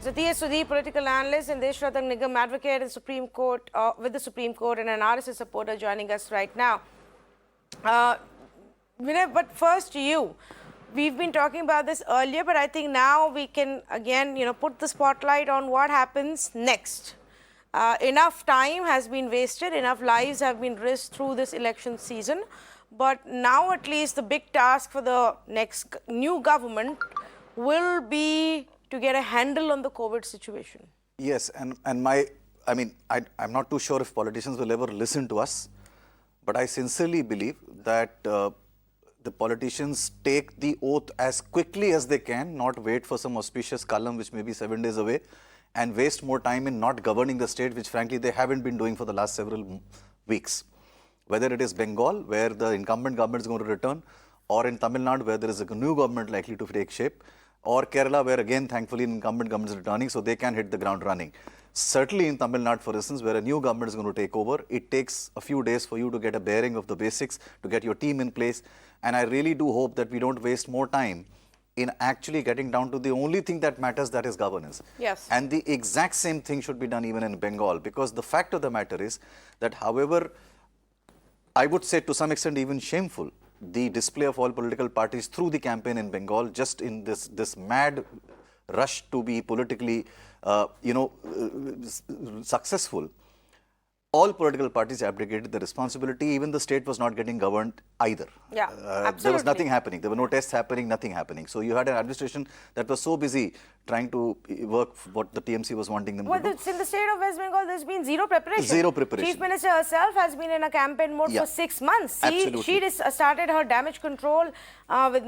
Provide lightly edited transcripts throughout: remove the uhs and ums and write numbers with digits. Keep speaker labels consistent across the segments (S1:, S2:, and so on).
S1: Mr. T.S. Sudhi, political analyst, and Deshrathan Nigam, advocate in Supreme Court, with the Supreme Court, and an RSS supporter joining us right now. Vinay, but first you. We've been talking about this earlier, but I think now we can again, put the spotlight on what happens next. Enough time has been wasted, enough lives have been risked through this election season, but now at least the big task for the next new government will be to get a handle on the COVID situation.
S2: Yes, I'm not too sure if politicians will ever listen to us, but I sincerely believe that the politicians take the oath as quickly as they can, not wait for some auspicious column which may be 7 days away, and waste more time in not governing the state, which frankly they haven't been doing for the last several weeks. Whether it is Bengal, where the incumbent government is going to return, or in Tamil Nadu, where there is a new government likely to take shape, or Kerala, where again, thankfully, incumbent government is returning, so they can hit the ground running. Certainly in Tamil Nadu, for instance, where a new government is going to take over, it takes a few days for you to get a bearing of the basics, to get your team in place. And I really do hope that we don't waste more time in actually getting down to the only thing that matters, that is governance.
S1: Yes.
S2: And the exact same thing should be done even in Bengal, because the fact of the matter is that however, I would say to some extent even shameful, the display of all political parties through the campaign in Bengal, just in this mad rush to be politically, successful, all political parties abdicated the responsibility. Even the state was not getting governed either.
S1: Yeah, absolutely.
S2: There was nothing happening. There were no tests happening, nothing happening. So you had an administration that was so busy trying to work what the TMC was wanting them to do.
S1: In the state of West Bengal, there's been zero preparation.
S2: Zero preparation.
S1: Chief Minister herself has been in a campaign mode for 6 months. She started her damage control with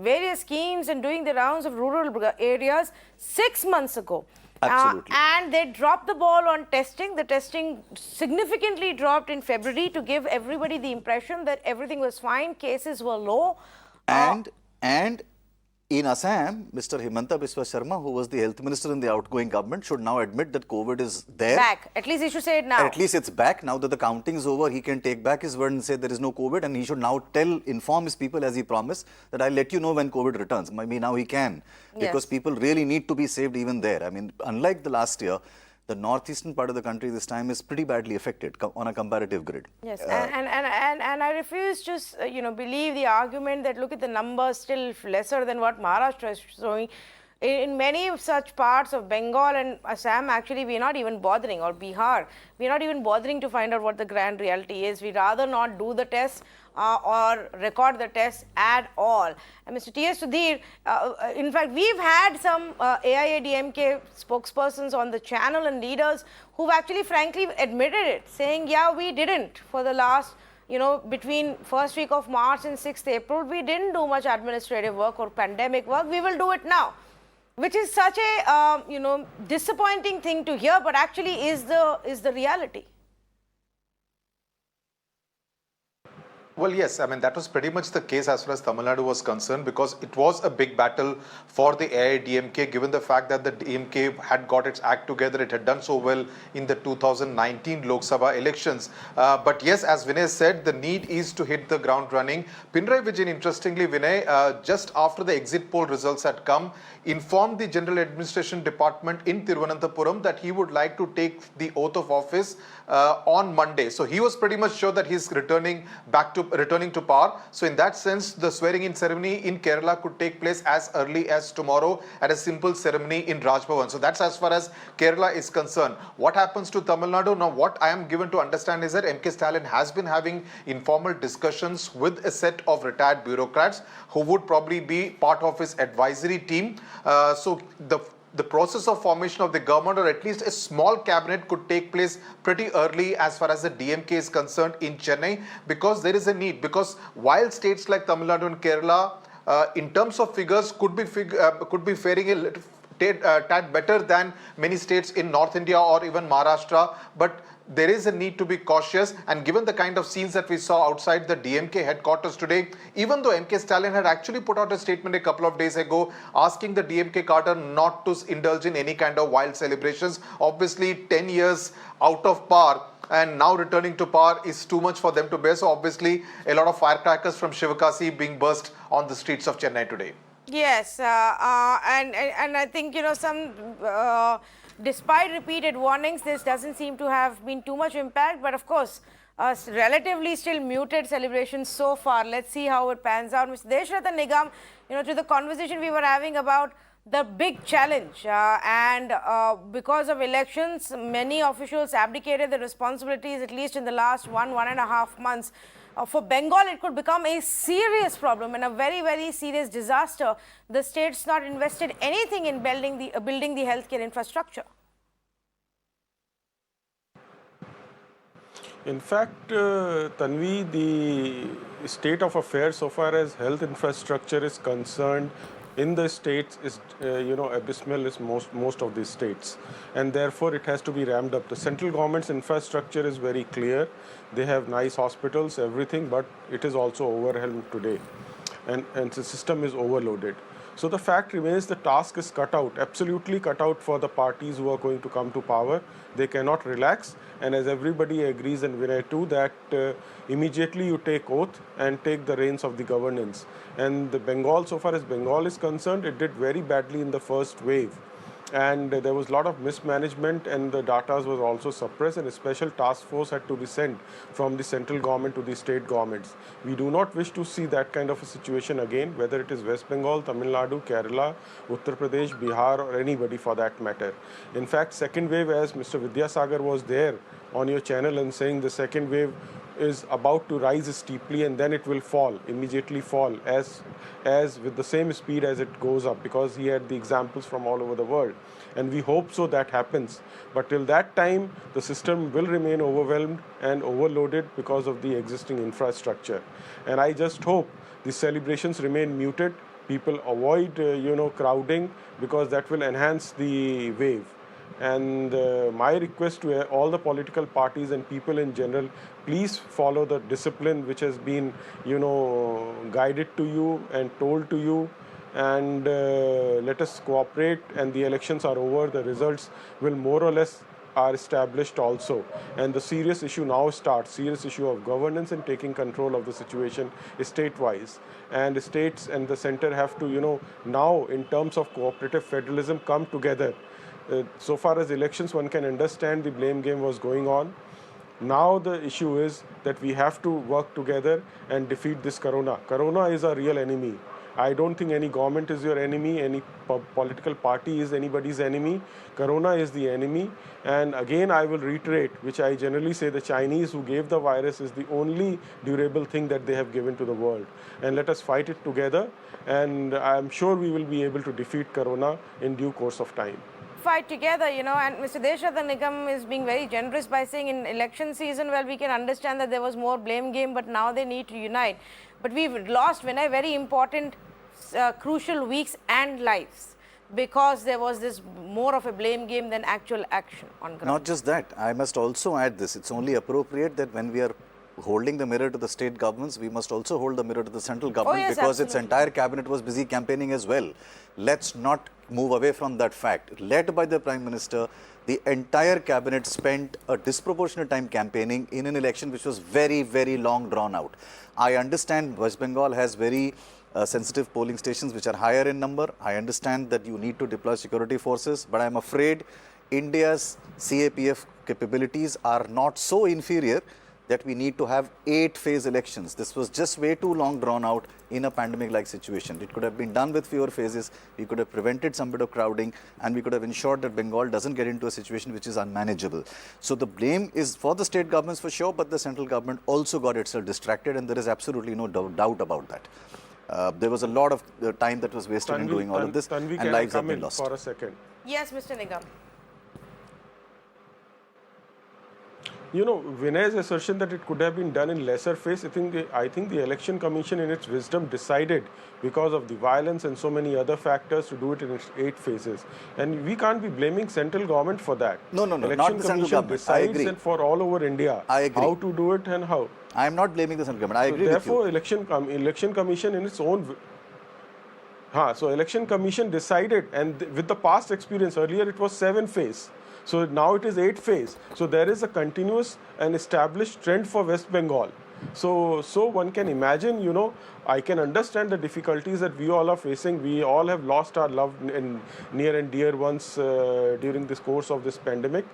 S1: various schemes and doing the rounds of rural areas 6 months ago.
S2: Absolutely.
S1: And they dropped the ball on testing. The testing significantly dropped in February to give everybody the impression that everything was fine, cases were low.
S2: And in Assam, Mr. Himanta Biswa Sharma, who was the health minister in the outgoing government, should now admit that COVID is there.
S1: Back. At least he should say it now.
S2: At least it's back. Now that the counting is over, he can take back his word and say there is no COVID, and he should now inform his people, as he promised, that I'll let you know when COVID returns. Maybe now he can, because people really need to be saved even there. I mean, unlike the last year, the northeastern part of the country this time is pretty badly affected on a comparative grid.
S1: Yes, and I refuse to believe the argument that look at the numbers still lesser than what Maharashtra is showing. In many such parts of Bengal and Assam, actually, we're not even bothering, or Bihar, we're not even bothering to find out what the grand reality is. We'd rather not do the test or record the test at all. And Mr. T.S. Sudhir, in fact, we've had some AIADMK spokespersons on the channel and leaders who've actually frankly admitted it, saying, yeah, we didn't for the last between first week of March and 6th April, we didn't do much administrative work or pandemic work. We will do it now. Which is such a disappointing thing to hear, but actually is the reality.
S3: Well, yes, I mean, that was pretty much the case as far as Tamil Nadu was concerned, because it was a big battle for the AIADMK, given the fact that the DMK had got its act together. It had done so well in the 2019 Lok Sabha elections. But yes, as Vinay said, the need is to hit the ground running. Pinarayi Vijayan, interestingly, Vinay, just after the exit poll results had come, informed the General Administration Department in Thiruvananthapuram that he would like to take the oath of office on Monday. So he was pretty much sure that he's returning to power. So in that sense, the swearing-in ceremony in Kerala could take place as early as tomorrow at a simple ceremony in Raj Bhavan. So that's as far as Kerala is concerned. What happens to Tamil Nadu? Now, what I am given to understand is that M.K. Stalin has been having informal discussions with a set of retired bureaucrats who would probably be part of his advisory team. So the process of formation of the government, or at least a small cabinet, could take place pretty early as far as the DMK is concerned in Chennai, because there is a need. Because while states like Tamil Nadu and Kerala, in terms of figures, could be faring a little tad better than many states in North India or even Maharashtra, but there is a need to be cautious. And given the kind of scenes that we saw outside the DMK headquarters today, even though M.K. Stalin had actually put out a statement a couple of days ago asking the DMK cadre not to indulge in any kind of wild celebrations, obviously 10 years out of power and now returning to power is too much for them to bear. So obviously a lot of firecrackers from Shivakasi being burst on the streets of Chennai today.
S1: Yes, and I think some despite repeated warnings, this doesn't seem to have been too much impact. But of course, relatively still muted celebrations so far. Let's see how it pans out. Mr. Deshratan Nigam, to the conversation we were having about the big challenge, and because of elections, many officials abdicated the responsibilities, at least in the last 1.5 months. For Bengal, it could become a serious problem and a very, very serious disaster. The state's not invested anything in building the healthcare infrastructure.
S4: In fact, Tanvi, the state of affairs so far as health infrastructure is concerned in the states is, abysmal as most of these states. And therefore, it has to be ramped up. The central government's infrastructure is very clear. They have nice hospitals, everything, but it is also overwhelmed today. And the system is overloaded. So the fact remains the task is cut out, absolutely cut out for the parties who are going to come to power. They cannot relax. And as everybody agrees, and Vinay too, that immediately you take oath and take the reins of the governance. And the Bengal, so far as Bengal is concerned, it did very badly in the first wave. And there was a lot of mismanagement, and the data was also suppressed, and a special task force had to be sent from the central government to the state governments. We do not wish to see that kind of a situation again, whether it is West Bengal, Tamil Nadu, Kerala, Uttar Pradesh, Bihar, or anybody for that matter. In fact, second wave, as Mr. Vidyasagar was there on your channel and saying the second wave is about to rise steeply and then it will fall, immediately fall as with the same speed as it goes up, because he had the examples from all over the world. And we hope so that happens. But till that time, the system will remain overwhelmed and overloaded because of the existing infrastructure. And I just hope the celebrations remain muted. People avoid, crowding, because that will enhance the wave. And my request to all the political parties and people in general, please follow the discipline which has been, guided to you and told to you, and let us cooperate. And the elections are over. The results will more or less are established also. And the serious issue now starts, serious issue of governance and taking control of the situation state-wise. And states and the center have to, now in terms of cooperative federalism, come together. So far as elections, one can understand the blame game was going on. Now the issue is that we have to work together and defeat this corona. Corona is our real enemy. I don't think any government is your enemy, any political party is anybody's enemy. Corona is the enemy. And again, I will reiterate, which I generally say, the Chinese who gave the virus is the only durable thing that they have given to the world. And let us fight it together. And I'm sure we will be able to defeat corona in due course of time.
S1: Fight together, and Mr. Deshratan Nigam is being very generous by saying in election season, well, we can understand that there was more blame game, but now they need to unite. But we've lost very important, crucial weeks and lives, because there was this more of a blame game than actual action on ground.
S2: Not just that, I must also add this. It's only appropriate that when we are holding the mirror to the state governments, we must also hold the mirror to the central government,
S1: yes,
S2: because
S1: absolutely.
S2: its entire cabinet was busy campaigning as well. Let's not move away from that fact. Led by the Prime Minister, the entire cabinet spent a disproportionate time campaigning in an election which was very, very long drawn out. I understand West Bengal has very sensitive polling stations which are higher in number. I understand that you need to deploy security forces, but I'm afraid India's CAPF capabilities are not so inferior that we need to have 8-phase elections. This was just way too long drawn out in a pandemic-like situation. It could have been done with fewer phases. We could have prevented some bit of crowding, and we could have ensured that Bengal doesn't get into a situation which is unmanageable. So the blame is for the state governments for sure, but the central government also got itself distracted, and there is absolutely no doubt about that. There was a lot of time that was wasted in doing all of this, and lives have been lost.
S4: For a second.
S1: Yes, Mr. Nigam.
S4: Vinay's assertion that it could have been done in lesser phase, I think the Election Commission in its wisdom decided, because of the violence and so many other factors, to do it in its 8 phases. And we can't be blaming central government for that.
S2: No, not the central government.
S4: Decides
S2: I agree.
S4: And for all over India,
S2: I agree.
S4: How to do it and how.
S2: I am not blaming the central government. I agree
S4: therefore,
S2: with you.
S4: Election Commission in its own... So Election Commission decided, and with the past experience, earlier it was 7 phase. So now it is 8 phase. So there is a continuous and established trend for West Bengal. So one can imagine, I can understand the difficulties that we all are facing. We all have lost our loved and near and dear ones during this course of this pandemic.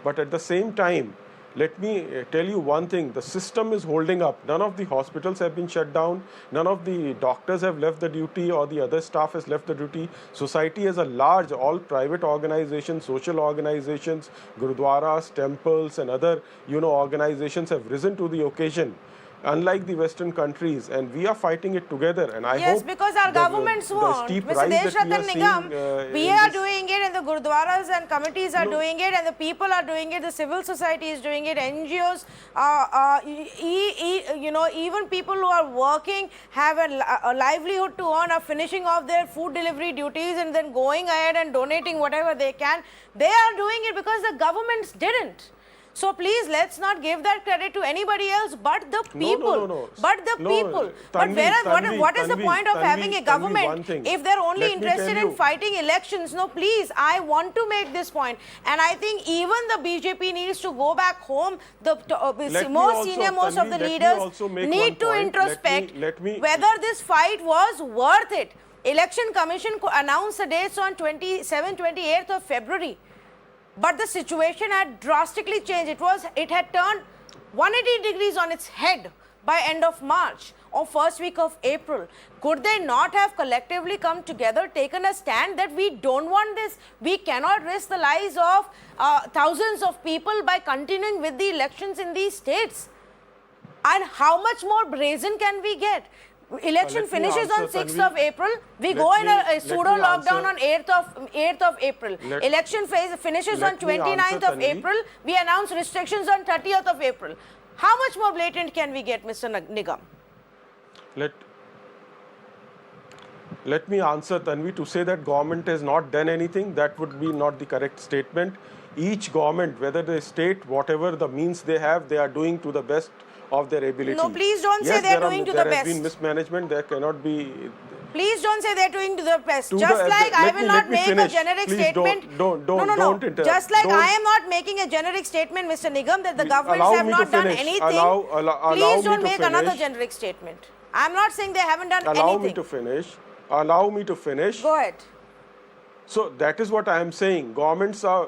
S4: But at the same time, let me tell you one thing, the system is holding up. None of the hospitals have been shut down. None of the doctors have left the duty or the other staff has left the duty. Society as a large, all private organizations, social organizations, gurudwaras, temples and other, organizations have risen to the occasion. Unlike the Western countries, and we are fighting it together. And I
S1: Yes,
S4: hope
S1: because our governments
S4: the
S1: won't.
S4: steep
S1: Mr.
S4: rise that we
S1: Deshratan
S4: are seeing,
S1: Nigam, we
S4: in
S1: are
S4: this-
S1: doing it, and the gurdwaras and committees are doing it, and the people are doing it, the civil society is doing it, NGOs, even people who are working have a livelihood to earn, are finishing off their food delivery duties and then going ahead and donating whatever they can. They are doing it because the governments didn't. So please, let's not give that credit to anybody else but the people.
S4: No.
S1: But the
S4: No,
S1: people. But
S4: Tanvi,
S1: whereas what is the
S4: Tanvi,
S1: point of
S4: Tanvi,
S1: having a
S4: Tanvi,
S1: government
S4: one thing.
S1: if they're only
S4: Let me
S1: interested
S4: tell
S1: in
S4: you.
S1: fighting elections? No, please, I want to make this point. And I think even the BJP needs to go back home. The
S4: Let me
S1: most
S4: also,
S1: senior most of
S4: Tanvi,
S1: the
S4: let me
S1: leaders
S4: also make
S1: need
S4: one
S1: to
S4: point.
S1: introspect
S4: Let me-
S1: whether this fight was worth it. Election Commission announced the dates on 28th of February. But the situation had drastically changed. It had turned 180 degrees on its head by end of March or first week of April. Could they not have collectively come together, taken a stand that we don't want this? We cannot risk the lives of thousands of people by continuing with the elections in these states. And how much more brazen can we get? Election
S4: Let me
S1: finishes on
S4: answer,
S1: 6th
S4: Tanvi.
S1: of April. We
S4: Let
S1: go in
S4: me-
S1: a
S4: let
S1: pseudo
S4: me
S1: lockdown
S4: answer.
S1: on 8th of April. Election phase finishes on
S4: let me
S1: 29th
S4: answer,
S1: of
S4: Tanvi.
S1: April. We announce restrictions on 30th of April. How much more blatant can we get, Mr. Nigam?
S4: Let me answer, Tanvi. To say that government has not done anything, that would be not the correct statement. Each government, whether the state, whatever the means they have, they are doing to the best of their ability.
S1: No, please don't say
S4: Yes,
S1: they're
S4: there
S1: doing to the
S4: There has
S1: best.
S4: been mismanagement. There cannot be.
S1: Please don't say they're doing to the best.
S4: To
S1: Just
S4: the-
S1: like I
S4: let
S1: will
S4: me-
S1: not
S4: let me
S1: make
S4: finish.
S1: a generic
S4: Please
S1: statement.
S4: don't
S1: No.
S4: interrupt.
S1: Just like
S4: Don't-
S1: I am not making a generic statement, Mr. Nigam, that the
S4: Please
S1: governments
S4: allow
S1: have
S4: me to
S1: not done
S4: finish.
S1: anything.
S4: Allow
S1: Please
S4: me
S1: don't
S4: to
S1: make another
S4: finish.
S1: generic statement. I'm not saying they haven't done
S4: Allow
S1: anything.
S4: me to finish. Allow me to finish.
S1: Go ahead.
S4: So that is what I am saying. Governments are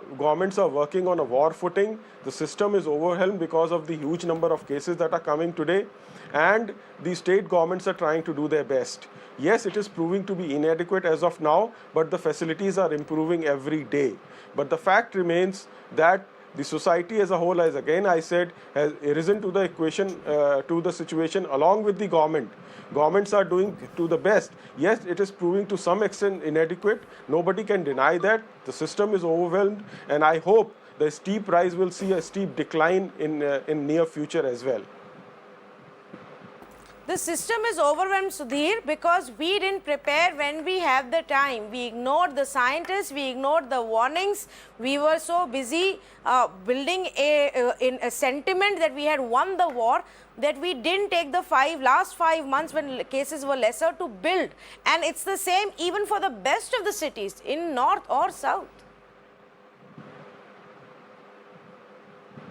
S4: working on a war footing. The system is overwhelmed because of the huge number of cases that are coming today, and the state governments are trying to do their best. Yes, it is proving to be inadequate as of now, but the facilities are improving every day. But the fact remains that the society as a whole, as again I said, has risen to the equation, to the situation along with the government. Governments are doing to the best. Yes, it is proving to some extent inadequate. Nobody can deny that. The system is overwhelmed, and I hope the steep rise will see a steep decline in near future as well.
S1: The system is overwhelmed, Sudhir, because we didn't prepare when we had the time. We ignored the scientists, we ignored the warnings. We were so busy building in a sentiment that we had won the war that we didn't take the last 5 months when cases were lesser to build. And it's the same even for the best of the cities in north or south.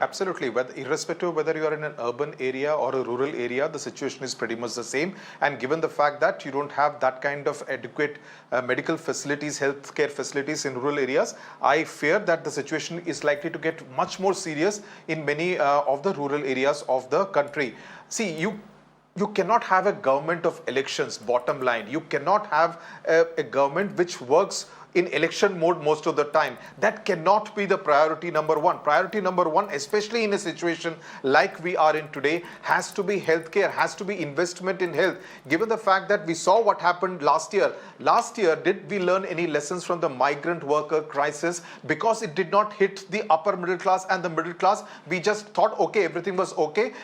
S3: Absolutely. Irrespective of whether you are in an urban area or a rural area, the situation is pretty much the same. And given the fact that you don't have that kind of adequate medical facilities, healthcare facilities in rural areas, I fear that the situation is likely to get much more serious in many of the rural areas of the country. See, you cannot have a government of elections, bottom line. You cannot have a government which works in election mode most of the time. That cannot be the priority number one. Priority number one, especially in a situation like we are in today, has to be healthcare, has to be investment in health. Given the fact that we saw what happened last year. Last year, did we learn any lessons from the migrant worker crisis? Because it did not hit the upper middle class and the middle class, we just thought, okay, everything was okay.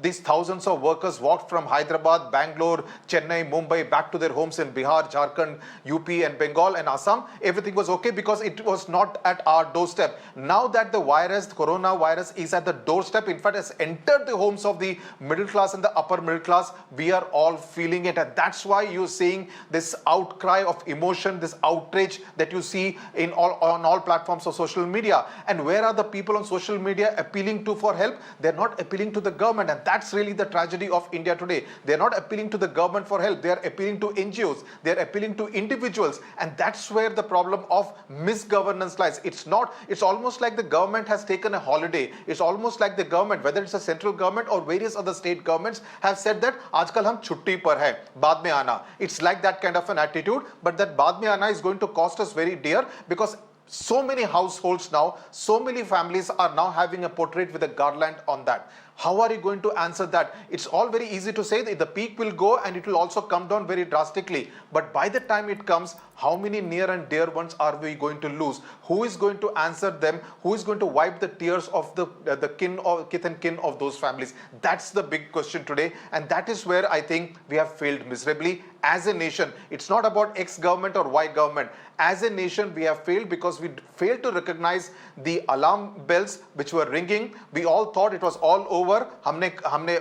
S3: These thousands of workers walked from Hyderabad, Bangalore, Chennai, Mumbai back to their homes in Bihar, Jharkhand, UP and Bengal and Assam. down, everything was okay because it was not at our doorstep. Now that the coronavirus is at the doorstep, in fact, has entered the homes of the middle class and the upper middle class, we are all feeling it. And that's why you're seeing this outcry of emotion, this outrage that you see on all platforms of social media. And where are the people on social media appealing to for help? They're not appealing to the government. And that's really the tragedy of India today. They're not appealing to the government for help. They're appealing to NGOs. They're appealing to individuals. And that's where the problem of misgovernance lies. It's almost like the government has taken a holiday. It's almost like the government, whether it's a central government or various other state governments, have said that आजकल हम छुट्टी पर हैं, बाद में आना. It's like that kind of an attitude, but that बाद में आना is going to cost us very dear, because so many households now, so many families are now having a portrait with a garland on that. How are you going to answer that? It's all very easy to say that the peak will go and it will also come down very drastically. But by the time it comes, how many near and dear ones are we going to lose? Who is going to answer them? Who is going to wipe the tears of the kith and kin of those families? That's the big question today. And that is where I think we have failed miserably as a nation. It's not about X government or Y government. As a nation, we have failed because we failed to recognize the alarm bells which were ringing. We all thought it was all over.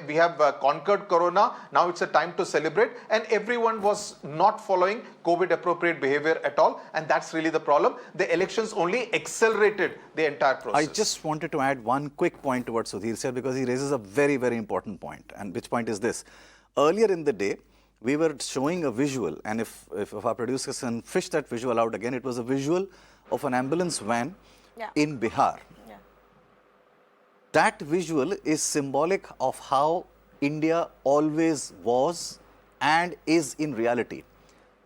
S3: We have conquered Corona. Now it's a time to celebrate. And everyone was not following COVID appropriate behavior at all. And that's really the problem. The elections only accelerated the entire process.
S2: I just wanted to add one quick point to what Sudhir said, because he raises a very, very important point. And which point is this? Earlier in the day, we were showing a visual, and if our producers can fish that visual out again, it was a visual of an ambulance van in Bihar.
S1: Yeah.
S2: That visual is symbolic of how India always was and is in reality.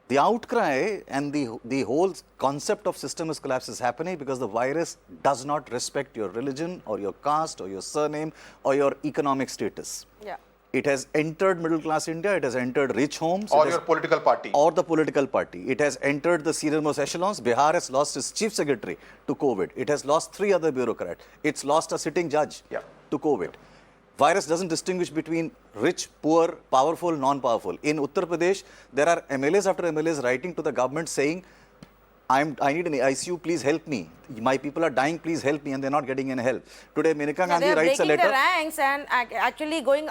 S2: The outcry and the whole concept of system collapse is happening because the virus does not respect your religion or your caste or your surname or your economic status.
S1: Yeah.
S2: It has entered middle class India, it has entered rich homes.
S3: Or your political party.
S2: Or the political party. It has entered the senior-most echelons. Bihar has lost its chief secretary to COVID. It has lost 3 other bureaucrats. It's lost a sitting judge to COVID. Virus doesn't distinguish between rich, poor, powerful, non-powerful. In Uttar Pradesh, there are MLAs after MLAs writing to the government saying, I need an ICU, please help me. My people are dying, please help me, and they're not getting any help. Today, Maneka Gandhi writes a letter.
S1: They're breaking the ranks and actually going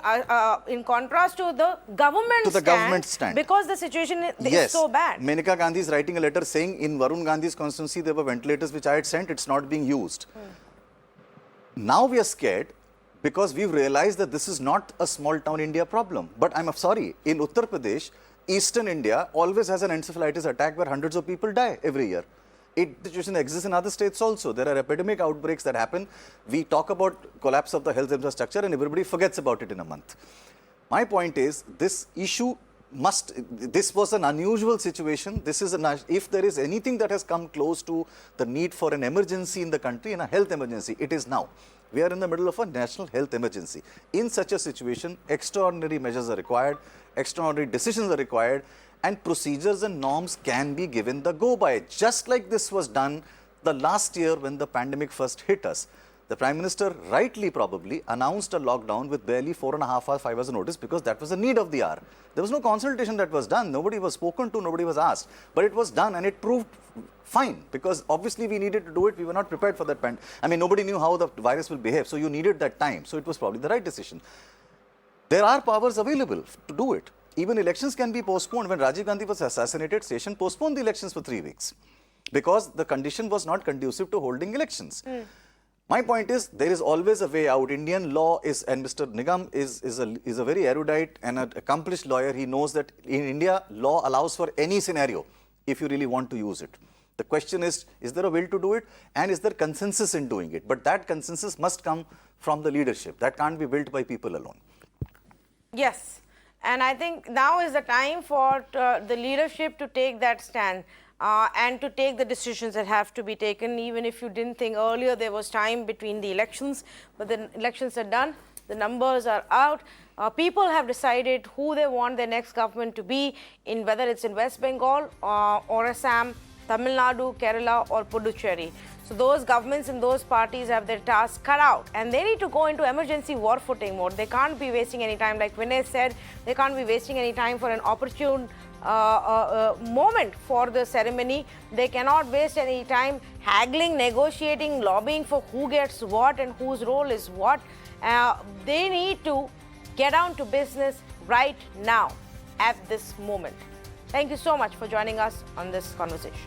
S1: in contrast to the government stand. Because the situation is so bad.
S2: Maneka Gandhi is writing a letter saying in Varun Gandhi's constituency, there were ventilators which I had sent, it's not being used. Now we are scared because we've realized that this is not a small town India problem. But I'm sorry, in Uttar Pradesh, Eastern India always has an encephalitis attack where hundreds of people die every year. The situation exists in other states also. There are epidemic outbreaks that happen. We talk about collapse of the health infrastructure and everybody forgets about it in a month. My point is, this issue this was an unusual situation. If there is anything that has come close to the need for an emergency in the country, and a health emergency, it is now. We are in the middle of a national health emergency. In such a situation, extraordinary measures are required, extraordinary decisions are required, and procedures and norms can be given the go by, just like this was done the last year when the pandemic first hit us. The Prime Minister rightly probably announced a lockdown with barely 4.5 or 5 hours notice because that was the need of the hour. There was no consultation that was done. Nobody was spoken to, nobody was asked. But it was done and it proved fine because obviously we needed to do it. We were not prepared for that pandemic. I mean, nobody knew how the virus will behave. So you needed that time. So it was probably the right decision. There are powers available to do it. Even elections can be postponed. When Rajiv Gandhi was assassinated, station postponed the elections for 3 weeks because the condition was not conducive to holding elections. My point is, there is always a way out. Indian law is, and Mr. Nigam is a very erudite and an accomplished lawyer. He knows that in India, law allows for any scenario if you really want to use it. The question is there a will to do it? And is there consensus in doing it? But that consensus must come from the leadership. That can't be built by people alone.
S1: Yes. And I think now is the time for the leadership to take that stand. And to take the decisions that have to be taken, even if you didn't think earlier there was time between the elections, but the elections are done, the numbers are out, people have decided who they want their next government to be, in whether it's in West Bengal or Assam, Tamil Nadu, Kerala or Puducherry. So those governments and those parties have their tasks cut out and they need to go into emergency war footing mode. They can't be wasting any time, like Vinay said, they can't be wasting any time for an opportune moment for the ceremony. They cannot waste any time haggling, negotiating, lobbying for who gets what and whose role is what. They need to get down to business right now at this moment. Thank you so much for joining us on this conversation.